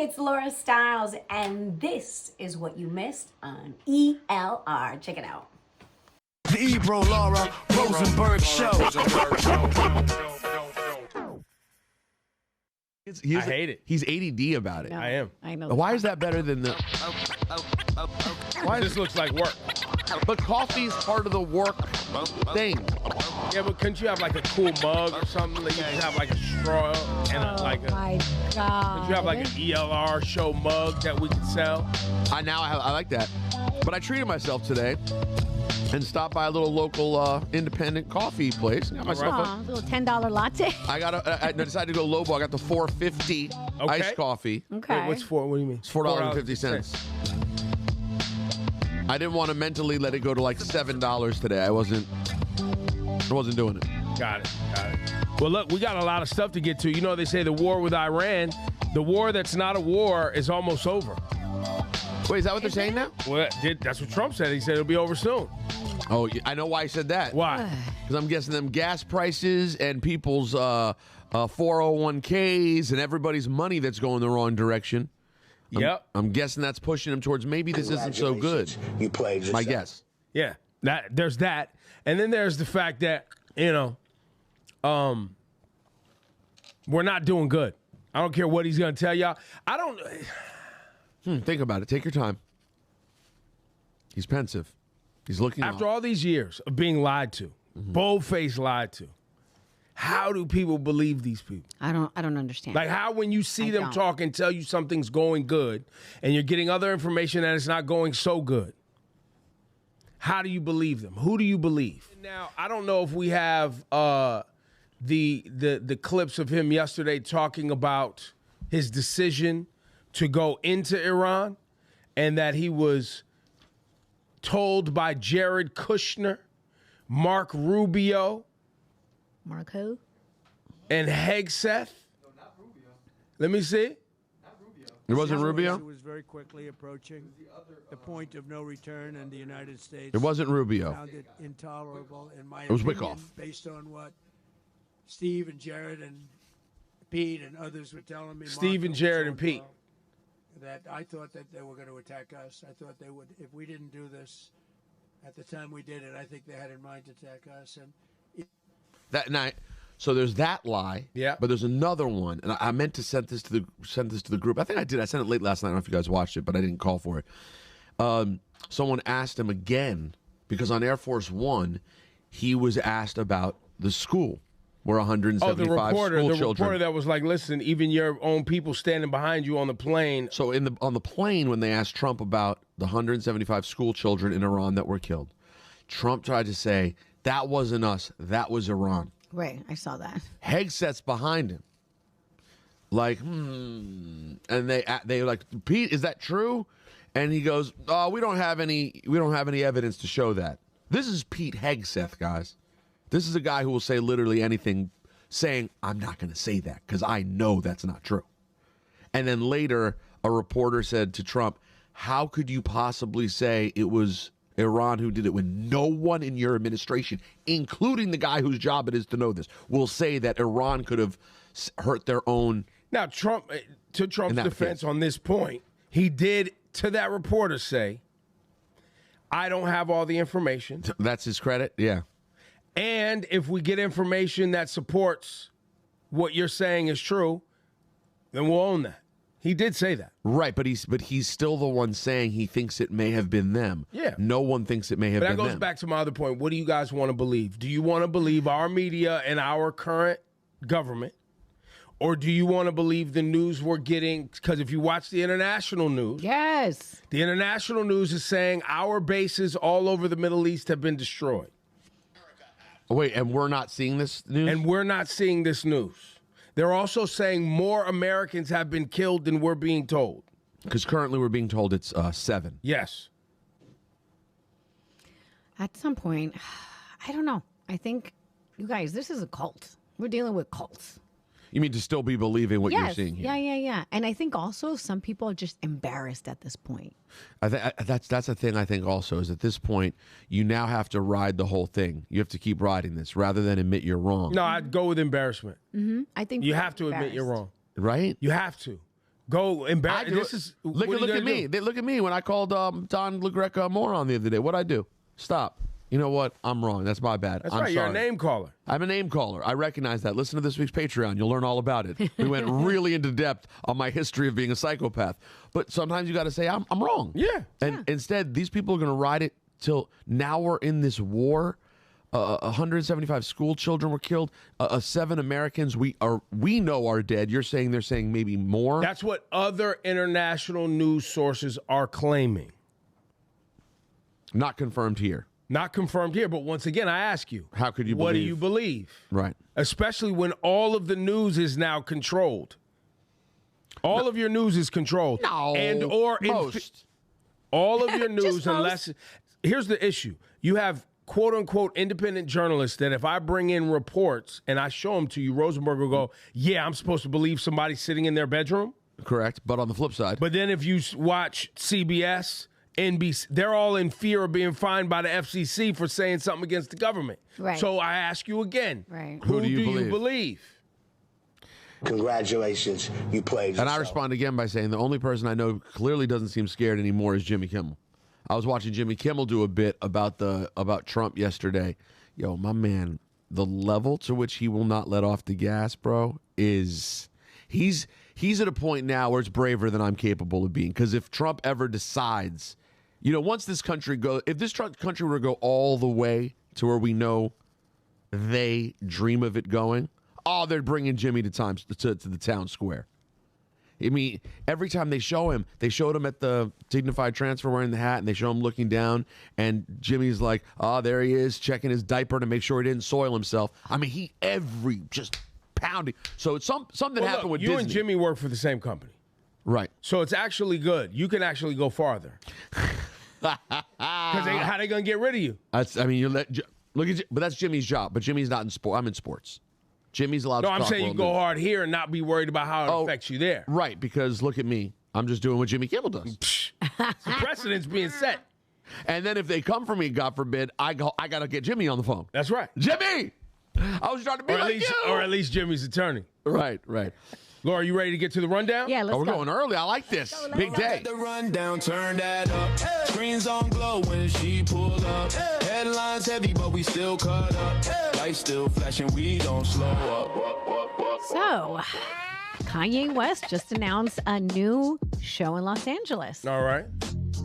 It's Laura Stiles, and this is what you missed on ELR. Check it out. The Ebro, Laura, Rosenberg Show. I hate it. He's ADD about it. No, I am. I know. Why is that better than the... Why this looks like work. But coffee is part of the work thing. Yeah, but couldn't you have like a cool mug or something? Like you just have like a straw and my God. Could you have like an ELR show mug that we could sell? I like that. But I treated myself today and stopped by a little local independent coffee place. Got myself a little $10 latte. I decided to go low ball. I got the $4.50 iced coffee. Okay. Wait, what's $4? What do you mean? It's $4.50. I didn't want to mentally let it go to like $7 today. I wasn't doing it. Got it. Well, look, we got a lot of stuff to get to. You know, they say the war with Iran, the war that's not a war is almost over. Wait, is that what they're saying now? Well, that's what Trump said. He said it'll be over soon. Oh, I know why he said that. Why? Because I'm guessing them gas prices and people's 401ks and everybody's money that's going the wrong direction. Yep. I'm guessing that's pushing him towards maybe this isn't so good. You played yourself. My guess. Yeah. There's that. And then there's the fact that, we're not doing good. I don't care what he's going to tell y'all. I don't... Think about it. Take your time. He's pensive. He's looking After all these years of being lied to, bold-faced lied to, how do people believe these people? I don't understand. Like how when you see them talk and tell you something's going good and you're getting other information that it's not going so good, how do you believe them? Who do you believe? Now, I don't know if we have the clips of him yesterday talking about his decision to go into Iran and that he was told by Jared Kushner, Mark Rubio, Marco? and Hegseth. No, not Rubio. Let me see. Not Rubio. It wasn't Rubio? It was very quickly approaching the point of no return, and the United States It wasn't Rubio. found it intolerable, in my was opinion, Wickoff. based on what Steve and Jared and Pete and others were telling me. Steve and Jared and Pete. That I thought that they were going to attack us. I thought they would, if we didn't do this at the time we did it, I think they had in mind to attack us. And That night. So there's that lie. Yeah. But there's another one, and I meant to send this to the group. I think I did. I sent it late last night. I don't know if you guys watched it, but I didn't call for it. Someone asked him again because on Air Force One, he was asked about the school where 175 the school children. reporter that was like, listen, even your own people standing behind you on the plane. So on the plane, when they asked Trump about the 175 school children in Iran that were killed, Trump tried to say that wasn't us, that was Iran. Right, I saw that. Hegseth's behind him. Like, and they like, Pete, is that true? And he goes, "Oh, we don't have any evidence to show that." This is Pete Hegseth, guys. This is a guy who will say literally anything, saying, "I'm not going to say that because I know that's not true." And then later, a reporter said to Trump, "How could you possibly say it was Iran who did it when no one in your administration, including the guy whose job it is to know this, will say that Iran could have hurt their own?" Now, Trump, to Trump's defense on this point, he did to that reporter say, "I don't have all the information." That's his credit, yeah. And if we get information that supports what you're saying is true, then we'll own that. He did say that. Right, but he's still the one saying he thinks it may have been them. Yeah. No one thinks it may have been them. But that goes back to my other point. What do you guys want to believe? Do you want to believe our media and our current government? Or do you want to believe the news we're getting? Because if you watch the international news, Yes. the international news is saying our bases all over the Middle East have been destroyed. Wait, and we're not seeing this news? And we're not seeing this news. They're also saying more Americans have been killed than we're being told. Because currently we're being told it's 7. Yes. At some point, I don't know. I think, you guys, this is a cult. We're dealing with cults. You mean to still be believing what you're Yes. seeing here? Yeah. And I think also some people are just embarrassed at this point. That's the thing I think also is at this point, you now have to ride the whole thing. You have to keep riding this rather than admit you're wrong. No, I'd go with embarrassment. I think You have to admit you're wrong. Right? You have to. Go embarrass. I do This it. is Look at me. They look at me when I called Don LaGreca a moron the other day. What'd I do? Stop. You know what? I'm wrong. That's my bad. That's I'm right. sorry. You're a name caller. I'm a name caller. I recognize that. Listen to this week's Patreon. You'll learn all about it. We went really into depth on my history of being a psychopath. But sometimes you got to say, I'm wrong. Yeah. And instead, these people are going to ride it till now we're in this war. 175 school children were killed. 7 Americans we know are dead. You're saying they're saying maybe more? That's what other international news sources are claiming. Not confirmed here. Not confirmed here, but once again, I ask you, How could you what do believe? you believe? Right. Especially when all of the news is now controlled. All of your news is controlled. No. And or most. all of your news, Just most. unless here's the issue. You have quote unquote independent journalists that if I bring in reports and I show them to you, Rosenberg will go, yeah, I'm supposed to believe somebody's sitting in their bedroom. Correct. But on the flip side. But then if you watch CBS, NBC, they're all in fear of being fined by the FCC for saying something against the government. Right. So I ask you again, Right. who do you believe? Congratulations, you played yourself. And I respond again by saying the only person I know clearly doesn't seem scared anymore is Jimmy Kimmel. I was watching Jimmy Kimmel do a bit about Trump yesterday. Yo, my man, the level to which he will not let off the gas, bro, is he's at a point now where it's braver than I'm capable of being. Because if Trump ever decides, once this country if this country were to go all the way to where we know they dream of it going, they're bringing Jimmy to the town square. I mean, every time they show him, they showed him at the dignified transfer wearing the hat, and they show him looking down, and Jimmy's like, there he is, checking his diaper to make sure he didn't soil himself. I mean, just pounding. So it's something happened with you Disney. and Jimmy work for the same company. Right. So it's actually good. You can actually go farther. Because how they going to get rid of you? But that's Jimmy's job. But Jimmy's not in sport. I'm in sports. Jimmy's allowed to No, I'm talk saying you world go news. hard here and not be worried about how it affects you there. Right, because look at me. I'm just doing what Jimmy Kimmel does. The precedent's being set. And then if they come for me, God forbid, I got to get Jimmy on the phone. That's right. Jimmy! I was trying to be Or at least Jimmy's attorney. Right. Laura, you ready to get to the rundown? Yeah, let's We're go. going early. I like this. Big day. The rundown, turn that up. Screens on glow when she pull up. Headlines heavy, but we still cut up. Lights still flashing, we don't slow up. So, Kanye West just announced a new show in Los Angeles. All right.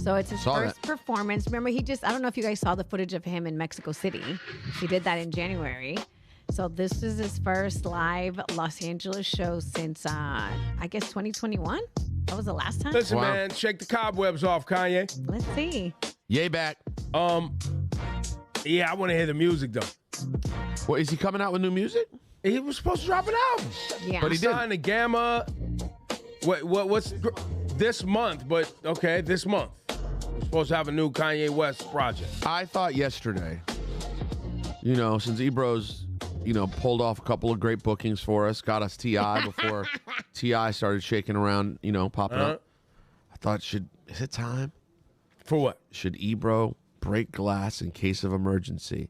So it's his Saw first performance. Remember, I don't know if you guys saw the footage of him in Mexico City. He did that in January. So this is his first live Los Angeles show since, I guess, 2021? That was the last time? Listen, Wow. man, shake the cobwebs off, Kanye. Let's see. Yay back. Yeah, I want to hear the music, though. What, is he coming out with new music? He was supposed to drop an album. Yeah. But he didn't. Signed to Gamma. What's this month? But okay, this month. We're supposed to have a new Kanye West project. I thought yesterday, since Ebro's, pulled off a couple of great bookings for us, got us T.I. before T.I. started shaking around, popping up. I thought, is it time? For what? Should Ebro break glass in case of emergency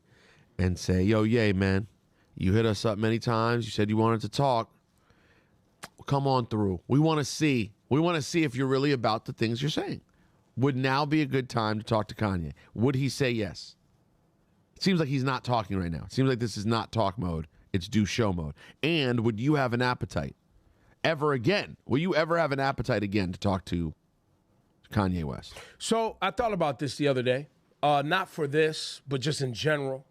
and say, yo, yay, man, you hit us up many times. You said you wanted to talk. Come on through. We want to see. If you're really about the things you're saying. Would now be a good time to talk to Kanye? Would he say yes? It seems like he's not talking right now. It seems like this is not talk mode. It's do show mode. And would you have an appetite ever again? Will you ever have an appetite again to talk to Kanye West? So I thought about this the other day. Not for this, but just in general.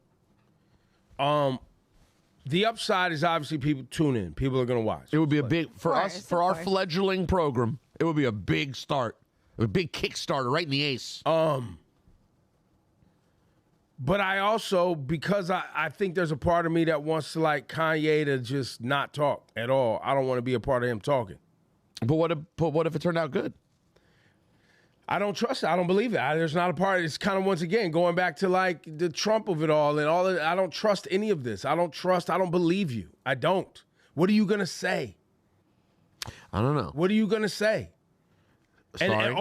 The upside is obviously people tune in. People are going to watch. It would be a big, for course, us, for of our course. fledgling program, it would be a big start. A big Kickstarter right in the ace. But I also, because I think there's a part of me that wants to like Kanye to just not talk at all. I don't want to be a part of him talking. But what if it turned out good? I don't trust it. I don't believe it. There's not a part. It's kind of, once again, going back to like the Trump of it all and all of it. I don't trust any of this. I don't believe you. I don't. What are you going to say? I don't know. What are you going to say? Sorry.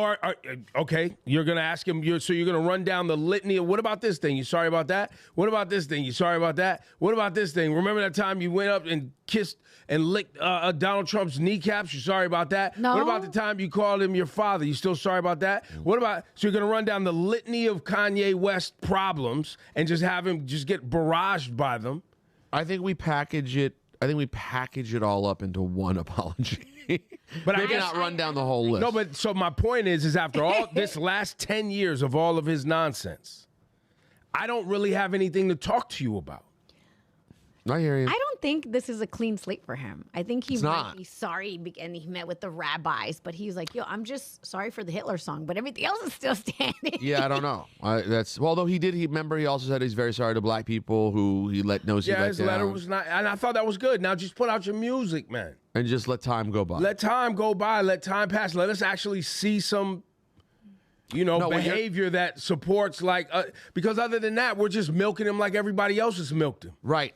Okay, you're gonna ask him. So you're gonna run down the litany of what about this thing? You sorry about that? What about this thing? You sorry about that? What about this thing? Remember that time you went up and kissed and licked Donald Trump's kneecaps? You sorry about that? No. What about the time you called him your father? You still sorry about that? What about? So you're gonna run down the litany of Kanye West problems and just have him just get barraged by them? I think we package it. I think we package it all up into one apology. But Maybe I guess, not run down the whole list. No, but so my point is after all this last 10 years of all of his nonsense, I don't really have anything to talk to you about. I hear you. I don't think this is a clean slate for him. I think he It's might not. be sorry and he met with the rabbis, but he's like, yo, I'm just sorry for the Hitler song, but everything else is still standing. Yeah, I don't know. Although he did. Remember he also said he's very sorry to black people who he let knows he Yeah, let his down. letter was not, and I thought that was good. Now just put out your music, man. And just let time go by. Let time go by. Let time pass. Let us actually see some, No, when you're- behavior that supports because other than that, we're just milking him like everybody else has milked him. Right.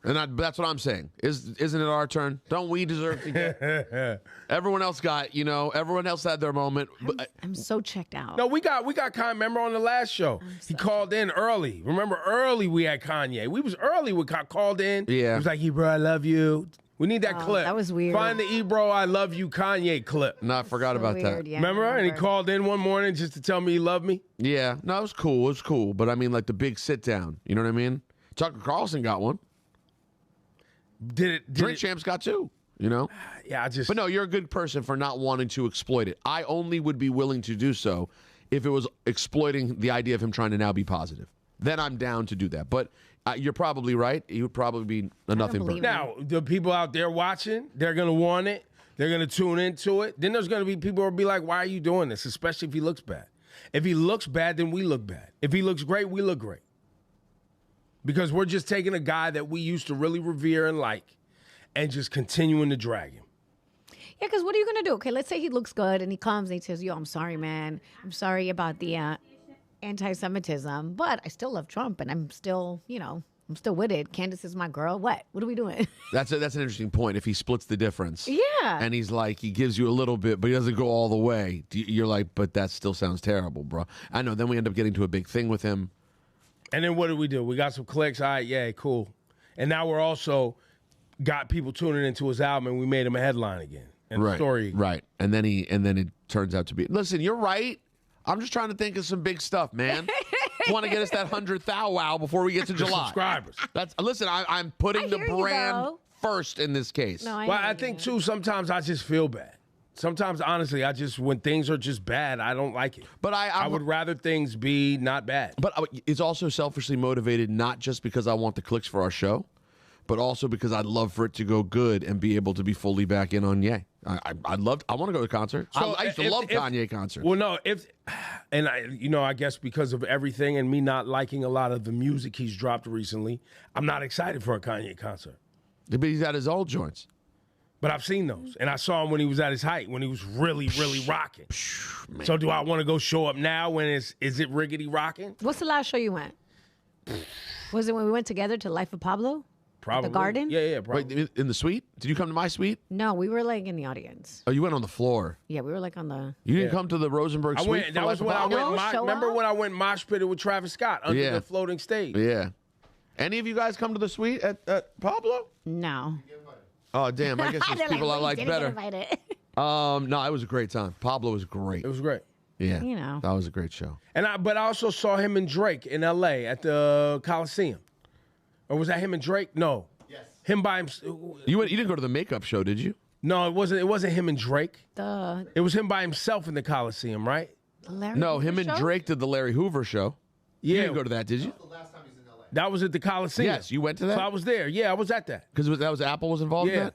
And that's what I'm saying. Isn't it our turn? Don't we deserve to get? Everyone else got, everyone else had their moment. But I'm so checked out. No, we got Kanye. Remember on the last show, he called in early. Remember early we had Kanye. We was early. We called in. Yeah. He was like, Ebro, I love you. We need that clip. that was weird. Find the Ebro, I love you Kanye clip. no, I forgot about that. Yeah, Remember? I And he called in one morning just to tell me he loved me. Yeah. No, it was cool. It was cool. But I mean, like the big sit down. You know what I mean? Tucker Carlson got one. Drink Champs got two. Yeah, But no, you're a good person for not wanting to exploit it. I only would be willing to do so if it was exploiting the idea of him trying to now be positive. Then I'm down to do that. But you're probably right. He would probably be a nothing believe burger. Now, the people out there watching, they're going to want it. They're going to tune into it. Then there's going to be people who will be like, why are you doing this? Especially if he looks bad. If he looks bad, then we look bad. If he looks great, we look great. Because we're just taking a guy that we used to really revere and like and just continuing to drag him. Yeah, because what are you going to do? Okay, let's say he looks good and he comes and he says, yo, I'm sorry, man. I'm sorry about the anti-Semitism, but I still love Trump and I'm still, I'm still with it. Candace is my girl. What are we doing? That's an interesting point. If he splits the difference. Yeah. And he's like, he gives you a little bit, but he doesn't go all the way. You're like, but that still sounds terrible, bro. I know. Then we end up getting to a big thing with him. And then what did we do? We got some clicks. All right, yeah, cool. And now we're also got people tuning into his album and we made him a headline again. And Right. the story. Right. And then it turns out to be. Listen, you're right. I'm just trying to think of some big stuff, man. Want to get us that 100th wow before we get to July. Subscribers. Listen, I'm putting the hear you, brand though. first in this case. No, Well, I think, too, sometimes I just feel bad. Sometimes, honestly, when things are just bad, I don't like it. But I would rather things be not bad. But it's also selfishly motivated, not just because I want the clicks for our show, but also because I'd love for it to go good and be able to be fully back in on Ye. I want to go to a concert. I used to love Kanye concerts. Well, no, I guess because of everything and me not liking a lot of the music he's dropped recently, I'm not excited for a Kanye concert. But he's at his old joints. But I've seen those, and I saw him when he was at his height, when he was really, really rocking. So do I want to go show up now when is it riggedy rocking? What's the last show you went? Was it when we went together to Life of Pablo? Probably. The Garden? Yeah, probably. Wait, in the suite? Did you come to my suite? No, we were like in the audience. Oh, you went on the floor. Yeah, we were like on the. You didn't come to the Rosenberg I suite? went. for That was Life when of I Pablo? went. Show Remember up? when I went mosh pitted with Travis Scott under Yeah. the floating stage? Yeah. Any of you guys come to the suite at Pablo? No. Oh, damn. I guess there's They're people I "Well, you like didn't get better. invited." No, it was a great time. Pablo was great. It was great. Yeah. You know. That was a great show. But I also saw him and Drake in L.A. at the Coliseum. Or was that him and Drake? No. Yes. Him by himself. You didn't go to the makeup show, did you? No, it wasn't. It wasn't him and Drake. The It was him by himself in the Coliseum, right? Larry No, Hoover him and show? Drake did the Larry Hoover show. You Yeah. didn't go to that, did you? That was at the Coliseum. Yes, you went to that? So I was there. Yeah, I was at that. Because that was Apple was involved in Yeah. that?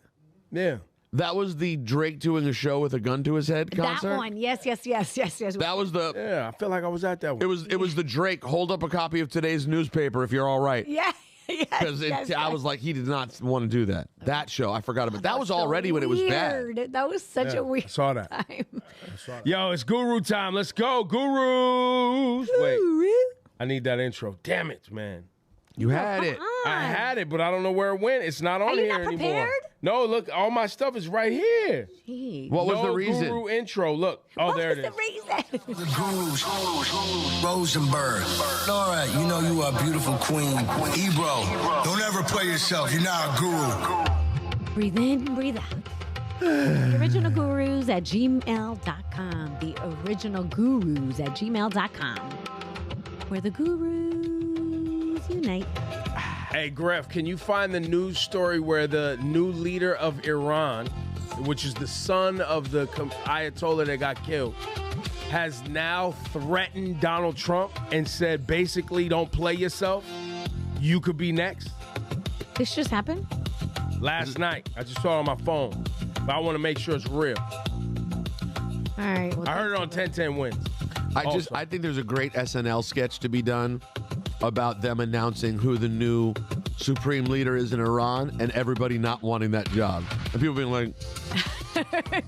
Yeah. That was the Drake doing a show with a gun to his head concert? That one. Yes. That was the... Yeah, I feel like I was at that one. It was the Drake, hold up a copy of today's newspaper if you're all right. Yeah. Because I was like, he did not want to do that. That show, I forgot about. That was so already when it was bad. weird. That was such Yeah, a weird I saw that. time. Yo, it's Guru time. Let's go, Gurus. Wait, I need that intro. Damn it, man. You had it. I had it, but I don't know where it went. It's not on you here not anymore. prepared? No, look, all my stuff is right here. Jeez. What was no the reason? Guru intro. Look. Oh, What there was it the is. reason? The Gurus, Rosenberg. All right, you know you are a beautiful queen. Ebro, don't ever play yourself. You're not a guru. Breathe in, breathe out. The Original Gurus at gmail.com. The Original Gurus at gmail.com. Where the gurus unite. Hey, Griff, can you find the news story where the new leader of Iran, which is the son of the Ayatollah that got killed, has now threatened Donald Trump and said, basically, don't play yourself. You could be next. This just happened? Last night. I just saw it on my phone. But I want to make sure it's real. All right. Well, I heard it on 1010 Wins. I think there's a great SNL sketch to be done about them announcing who the new supreme leader is in Iran and everybody not wanting that job. And people being like,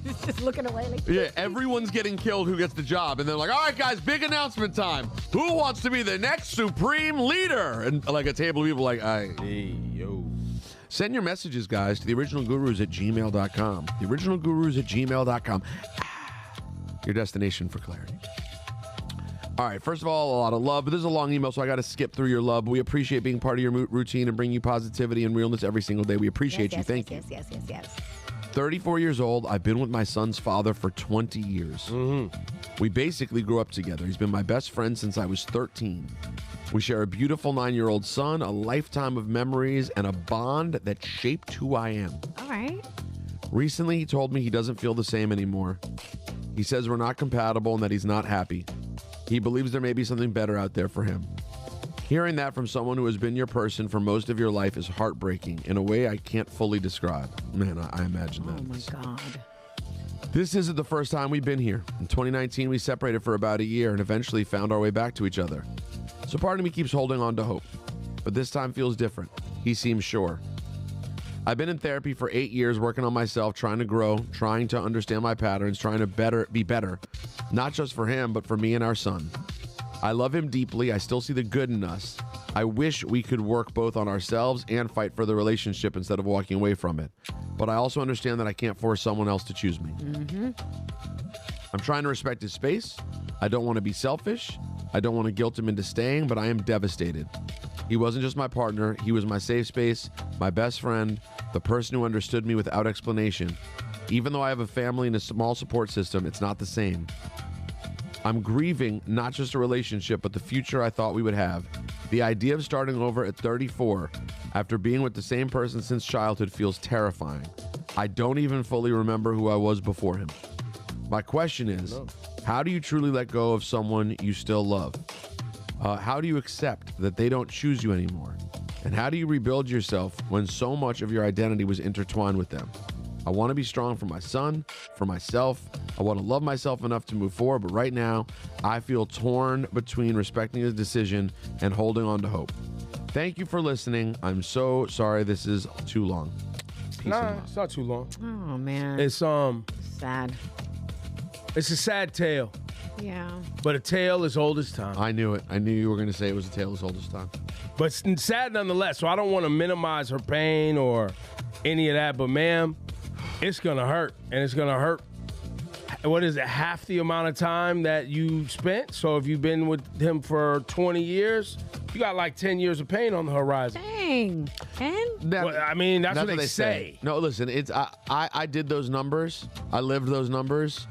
just looking away like, yeah, everyone's getting killed who gets the job. And they're like, all right, guys, big announcement time. Who wants to be the next supreme leader? And like a table of people like, Hey, yo. send your messages, guys, to theoriginalgurus at gmail.com. Theoriginalgurus at gmail.com. Your destination for clarity. All right, first of all, a lot of love, but this is a long email, so I got to skip through your love. We appreciate being part of your routine and bringing you positivity and realness every single day. We appreciate you. Thank you. Yes. 34 years old. I've been with my son's father for 20 years. We basically grew up together. He's been my best friend since I was 13. We share a beautiful 9-year-old son, a lifetime of memories, and a bond that shaped who I am. All right. Recently, he told me he doesn't feel the same anymore. He says we're not compatible and that he's not happy. He believes there may be something better out there for him. Hearing that from someone who has been your person for most of your life is heartbreaking in a way I can't fully describe. Man, I imagine that. Oh, my God. This isn't the first time we've been here. In 2019, we separated for about a year and eventually found our way back to each other. So part of me keeps holding on to hope. But this time feels different. He seems sure. I've been in therapy for 8 years, working on myself, trying to grow, trying to understand my patterns, trying to be better, not just for him, but for me and our son. I love him deeply. I still see the good in us. I wish we could work both on ourselves and fight for the relationship instead of walking away from it. But I also understand that I can't force someone else to choose me. I'm trying to respect his space. I don't want to be selfish. I don't want to guilt him into staying, but I am devastated. He wasn't just my partner. He was my safe space, my best friend, the person who understood me without explanation. Even though I have a family and a small support system, it's not the same. I'm grieving not just a relationship, but the future I thought we would have. The idea of starting over at 34 after being with the same person since childhood feels terrifying. I don't even fully remember who I was before him. My question is, how do you truly let go of someone you still love? How do you accept that they don't choose you anymore? And how do you rebuild yourself when so much of your identity was intertwined with them? I want to be strong for my son, for myself. I want to love myself enough to move forward, but right now, I feel torn between respecting his decision and holding on to hope. Thank you for listening. I'm so sorry this is too long. Peace and Nah, love. it's not too long. Oh, man. It's sad. It's a sad tale, Yeah. but a tale as old as time. I knew it. I knew you were going to say it was a tale as old as time. But it's sad nonetheless. So I don't want to minimize her pain or any of that. But ma'am, it's gonna hurt, and it's gonna hurt. What is it? Half the amount of time that you spent. So if you've been with him for 20 years, you got like 10 years of pain on the horizon. Dang. And Well, I mean, that's what they say. No, listen, it's I did those numbers. I lived those numbers.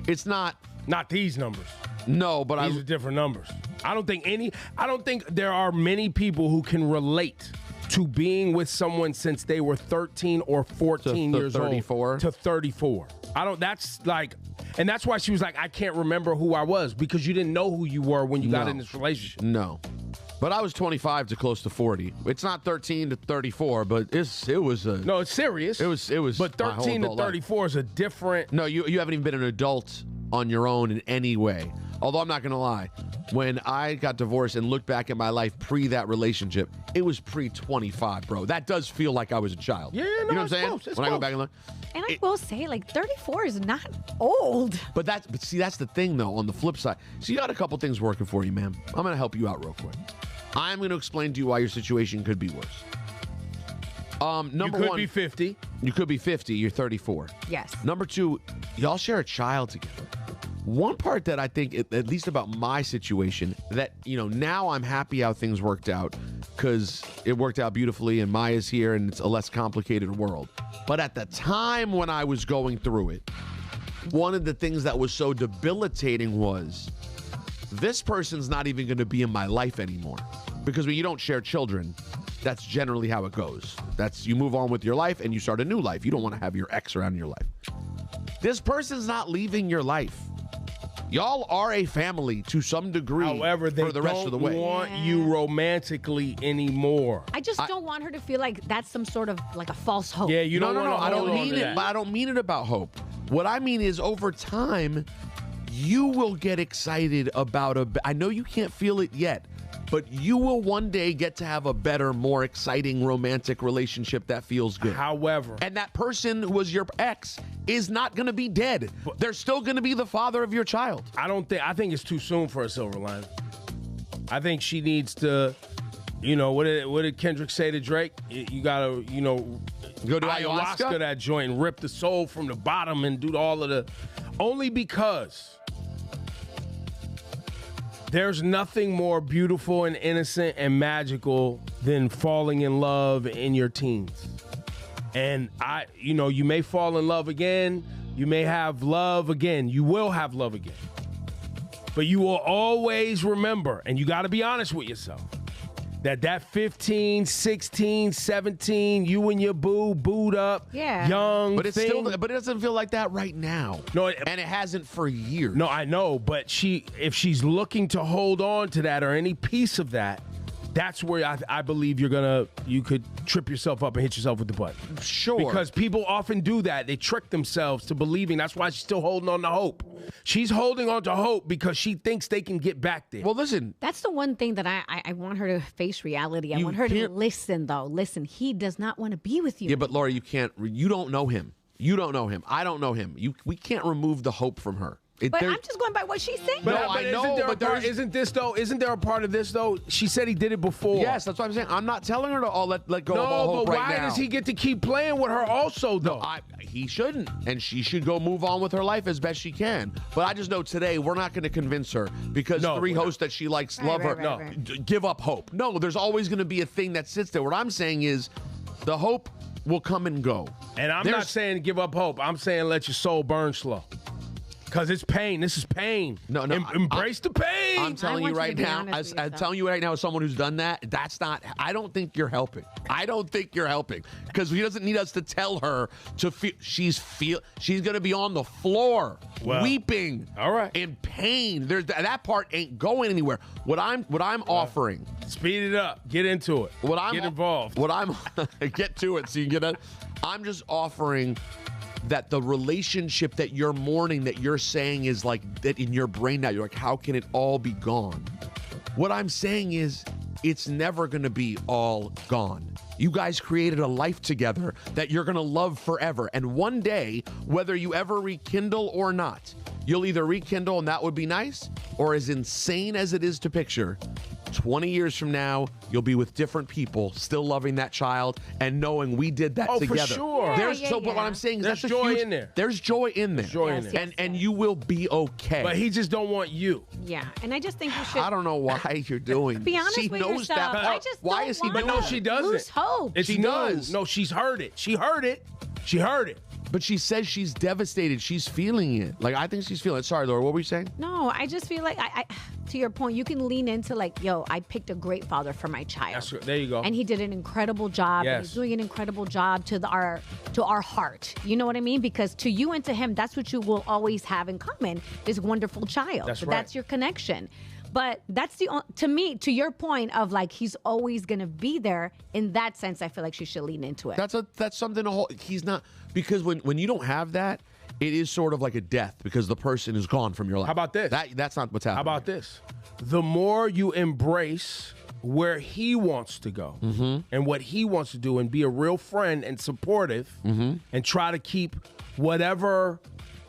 It's not these numbers. No, but These are different numbers. I don't think there are many people who can relate to being with someone since they were 13 or 14 years 34? old to 34. That's like, and that's why she was like, I can't remember who I was, because you didn't know who you were when you got in this relationship. No. But I was 25 to close to 40. It's not 13 to 34, but it was a... No, it's serious. It was. But my whole 13 to adult life. 34 is a different... No, you haven't even been an adult on your own in any way. Although I'm not going to lie, when I got divorced and looked back at my life pre that relationship, it was pre 25, bro. That does feel like I was a child. Yeah, no, you know what I'm it's saying? close, it's when I go close. back and look. And I will say, like, 34 is not old. But see, that's the thing, though, on the flip side. So you got a couple things working for you, man. I'm going to help you out real quick. I'm going to explain to you why your situation could be worse. Number you could one, be 50. you could be 50. You're 34. Yes. Number two, y'all share a child together. One part that I think, at least about my situation, that, now I'm happy how things worked out because it worked out beautifully and Maya's here and it's a less complicated world. But at the time when I was going through it, one of the things that was so debilitating was this person's not even going to be in my life anymore. Because when you don't share children, that's generally how it goes. You move on with your life and you start a new life. You don't want to have your ex around in your life. This person's not leaving your life. Y'all are a family to some degree. However, they for the rest of the way. don't want you romantically anymore. I just don't want her to feel like that's some sort of like a false hope. Yeah, you No, don't want to I don't hold on mean to it. that. But I don't mean it about hope. What I mean is, over time, you will get excited about I know you can't feel it yet, but you will one day get to have a better, more exciting romantic relationship that feels good. However, And that person who was your ex is not going to be dead. They're still going to be the father of your child. I think it's too soon for a silver lining. I think she needs to, what did Kendrick say to Drake? You gotta, Go to ayahuasca that joint and rip the soul from the bottom and do all of the. Only because there's nothing more beautiful and innocent and magical than falling in love in your teens. And you may fall in love again. You may have love again. You will have love again. But you will always remember, and you got to be honest with yourself, that 15, 16, 17, you and your booed up, young, But it's thing. but it doesn't feel like that right now. No, and it hasn't for years. No, I know, but if she's looking to hold on to that or any piece of that, that's where I believe you could trip yourself up and hit yourself with the butt. Sure. Because people often do that. They trick themselves to believing. That's why she's still holding on to hope. She's holding on to hope because she thinks they can get back there. Well, listen. That's the one thing that I want her to face reality. I want her to listen, though. Listen, he does not want to be with you. Yeah, but Laura, you don't know him. You don't know him. I don't know him. We can't remove the hope from her. But I'm just going by what she's saying. But, No, I know, but isn't there a part of this though? She said he did it before. Yes, that's what I'm saying. I'm not telling her to all let go of all No, hope but right why now. does he get to keep playing with her also though? He shouldn't, and she should go move on with her life as best she can. But I just know today we're not going to convince her because three hosts that she likes love her. Right. Give up hope. No, there's always going to be a thing that sits there. What I'm saying is, the hope will come and go. And I'm not saying give up hope. I'm saying let your soul burn slow. Because it's pain. This is pain. No. Embrace the pain. I'm telling you right now, I'm telling you right now, as someone who's done that, I don't think you're helping. I don't think you're helping. Because he doesn't need us to tell her to feel, she's going to be on the floor, weeping, all right, in pain. That part ain't going anywhere. What I'm offering. Speed it up. Get into it. Get involved. Get to it so you can get it. I'm just offering that the relationship that you're mourning, that you're saying is like that in your brain now, you're like, how can it all be gone? What I'm saying is it's never going to be all gone. You guys created a life together that you're going to love forever. And one day, whether you ever rekindle or not, you'll either rekindle and that would be nice, or as insane as it is to picture, 20 years from now, you'll be with different people, still loving that child and knowing we did that together. For sure. But what I'm saying is there's that's joy in there. There's joy in there. There's joy in there. And you will be okay. But he just don't want you. Yeah, and I just think you should. I don't know why you're doing. Be honest she with knows yourself. that. I just why don't is he want doing? But no, she doesn't. Lose hope. She does. No, she's heard it. She heard it. She heard it. But she says she's devastated. She's feeling it. Like, I think she's feeling it. Sorry, Laura, what were you saying? No, I just feel like I to your point, you can lean into like, yo, I picked a great father for my child. There you go. And he did an incredible job. Yes. And he's doing an incredible job to our heart. You know what I mean? Because to you and to him, that's what you will always have in common, this wonderful child. That's right. That's your connection. But that's to me, to your point of like, he's always going to be there. In that sense, I feel like she should lean into it. That's something to hold. He's not, because when you don't have that, it is sort of like a death because the person is gone from your life. How about this? That's not what's happening. How about this? The more you embrace where he wants to go and what he wants to do and be a real friend and supportive and try to keep whatever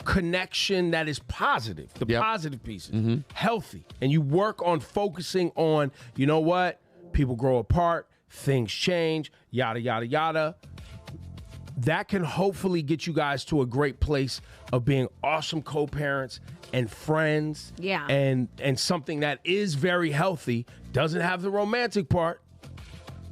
connection that is positive, the positive pieces, healthy. And you work on focusing on, you know what? people grow apart, things change, yada, yada, yada. That can hopefully get you guys to a great place of being awesome co-parents and friends. Yeah. And something that is very healthy, doesn't have the romantic part,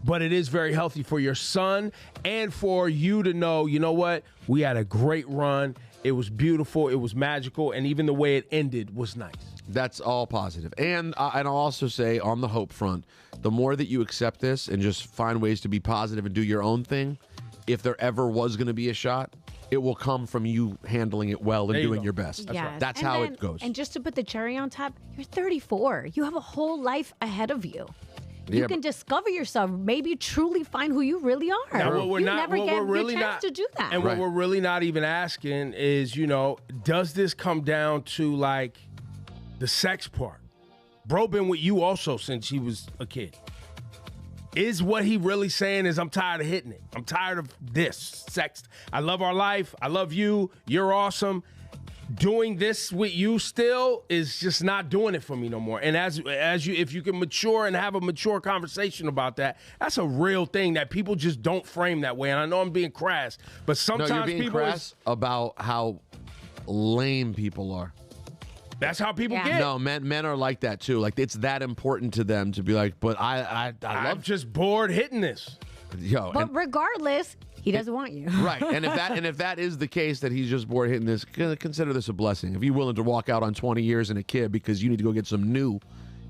but it is very healthy for your son and for you to know, you know what? We had a great run. It was beautiful. It was magical. And even the way it ended was nice. That's all positive. And I'll also say on the hope front, the more that you accept this and just find ways to be positive and do your own thing, if there ever was going to be a shot, it will come from you handling it well and There you doing go. your best. Yes. That's And how then- it goes. And just to put the cherry on top, you're 34. You have a whole life ahead of you. You Yeah, can but- discover yourself, maybe truly find who you really are. Now, what we're you not, never what get we're really the chance not, to do that. and Right. what we're really not even asking is, you know, does this come down to like the sex part? Bro been with you also since he was a kid. Is what he really saying is I'm tired of hitting it. I'm tired of this sex. I love our life. I love you. You're awesome. Doing this with you still is just not doing it for me no more. And as you, if you can mature and have a mature conversation about that, that's a real thing that people just don't frame that way. And I know I'm being crass, but No, sometimes you're being people crass about how lame people are. that's how people Yeah. get. No, men are like that too. Like it's that important to them to be like, but I I'm love just bored hitting this. yo. But and- regardless, he doesn't want you. right, and if that is the case, that he's just bored hitting this, consider this a blessing. If you're willing to walk out on 20 years and a kid because you need to go get some new,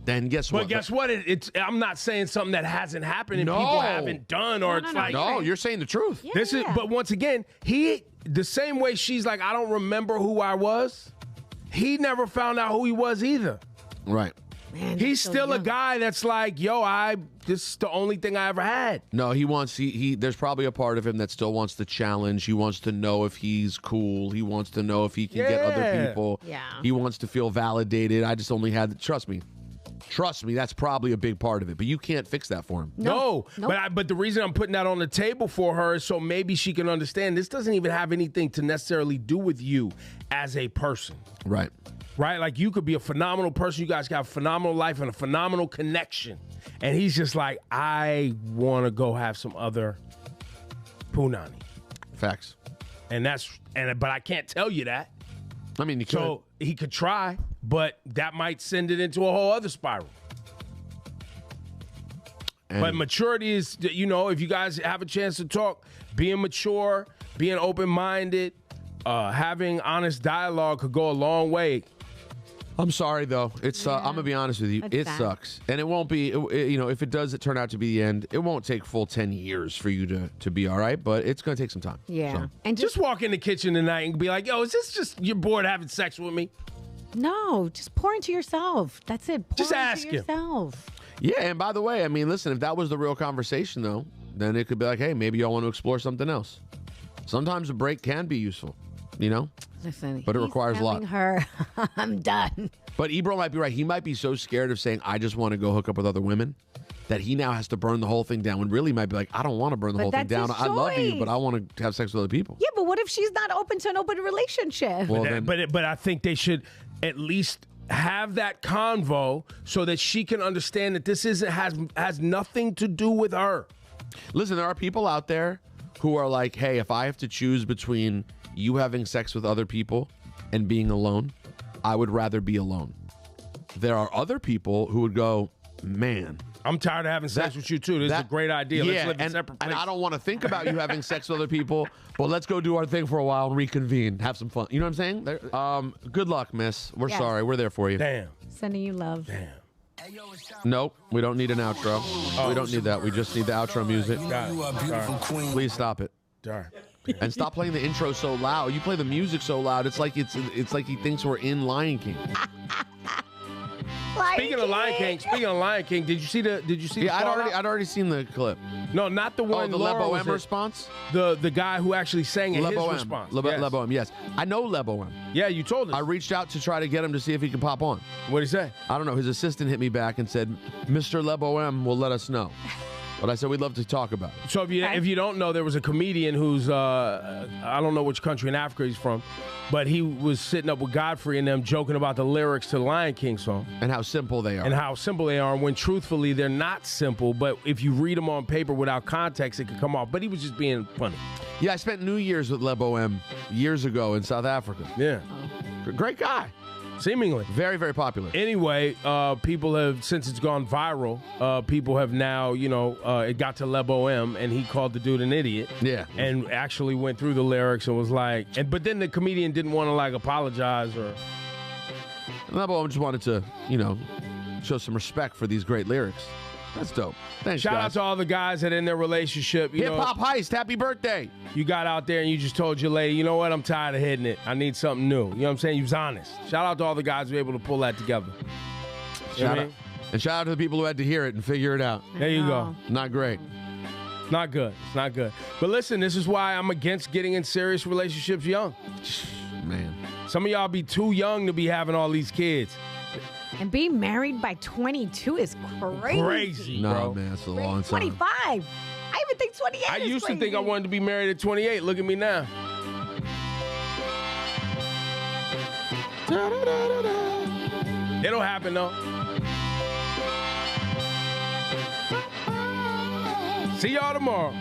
then guess But what? guess what? It's I'm not saying something that hasn't happened and No. people haven't done, or No, it's no, like No, you're saying the truth. Yeah. this is. But once again, he the same way she's like, I don't remember who I was. He never found out who he was either. Right. Man, He's so still a young. guy that's like, yo, this is the only thing I ever had. No, he wants he there's probably a part of him that still wants the challenge. He wants to know if he's cool. He wants to know if he can get other Yeah. people. Yeah. He wants to feel validated. I just only had trust me, that's probably a big part of it. But you can't fix that for him. No, Nope. but the reason I'm putting that on the table for her is so maybe she can understand this doesn't even have anything to necessarily do with you as a person. Right. Right? Like you could be a phenomenal person. You guys got a phenomenal life and a phenomenal connection. And he's just like, I want to go have some other punani. Facts. But I can't tell you that. I mean, you could. So he could try, but that might send it into a whole other spiral. And- But maturity is, you know, if you guys have a chance to talk, being mature, being open-minded, having honest dialogue could go a long way. I'm sorry though. It's I'm gonna be honest with you. That's It sad. sucks, and it won't be. You know, if it does, it turn out to be the end. It won't take full 10 years for you to be all right, but it's gonna take some time. Yeah. So. And Just walk in the kitchen tonight and be like, yo, is this just you're bored having sex with me? no, just pour into yourself. That's it. Pour Just into ask him. yourself. Yeah, and by the way, I mean, listen, if that was the real conversation though, then it could be like, hey, maybe y'all want to explore something else. Sometimes a break can be useful, you know. Listen, But it he's requires a lot. telling her, I'm done. But Ebro might be right. He might be so scared of saying, I just want to go hook up with other women, that he now has to burn the whole thing down. When really he might be like, I don't want to burn the But whole thing that's down. his I love you, choice. but I want to have sex with other people. Yeah, but what if she's not open to an open relationship? Well, then, But I think they should at least have that convo so that she can understand that this has nothing to do with her. listen, there are people out there who are like, hey, if I have to choose between you having sex with other people and being alone, I would rather be alone. There are other people who would go, man. I'm tired of having sex with you too. This is a great idea. Yeah, Let's live in and, separate and places. I don't want to think about you having sex with other people, but let's go do our thing for a while and reconvene, have some fun. You know what I'm saying? Good luck, miss. We're Yes. sorry. We're there for you. Damn. Sending you love. Nope, we don't need an outro. We don't need that. We just need the outro music. You are a beautiful queen. Please stop it. Sorry. And stop playing the intro so loud. You play the music so loud. It's like like he thinks we're in Lion King. Speaking of Lion King, did you see the Yeah, shout out? I'd already seen the clip. No, not the Oh, one. the Laura Lebo was M in. response. The guy who actually sang it. Lebo His M. response. Lebo, Yes. Lebo M. Yes, I know Lebo M. Yeah, you told us. I reached out to try to get him to see if he can pop on. What'd he say? I don't know. His assistant hit me back and said, "Mr. Lebo M will let us know." But I said we'd love to talk about it. So if you don't know, there was a comedian who's I don't know which country in Africa he's from, but he was sitting up with Godfrey and them joking about the lyrics to the Lion King song. And how simple they are. And when truthfully they're not simple, but if you read them on paper without context, it could come off. But he was just being funny. Yeah, I spent New Year's with Le Bohème years ago in South Africa. Yeah. Great guy. Seemingly. Very, very popular. Anyway, people have, since it's gone viral, people have now, it got to Le Bohème, and he called the dude an idiot. Yeah. And actually went through the lyrics and was like, but then the comedian didn't want to, like, apologize or... Le Bohème just wanted to, show some respect for these great lyrics. That's dope. Thanks, Shout guys. out to all the guys that in their relationship, Hip-hop heist, happy birthday. You got out there and you just told your lady, you know what, I'm tired of hitting it. I need something new. You know what I'm saying? You was honest. Shout out to all the guys who were able to pull that together. Shout out. And shout out to the people who had to hear it and figure it out. There you go. Not great. Not good. It's not good. But listen, this is why I'm against getting in serious relationships young. Man. Some of y'all be too young to be having all these kids. And being married by 22 is crazy. Crazy, No, bro. man, it's a long time. 25. I even think 28 I is used crazy. to think I wanted to be married at 28. Look at me now. It'll happen, though. See y'all tomorrow.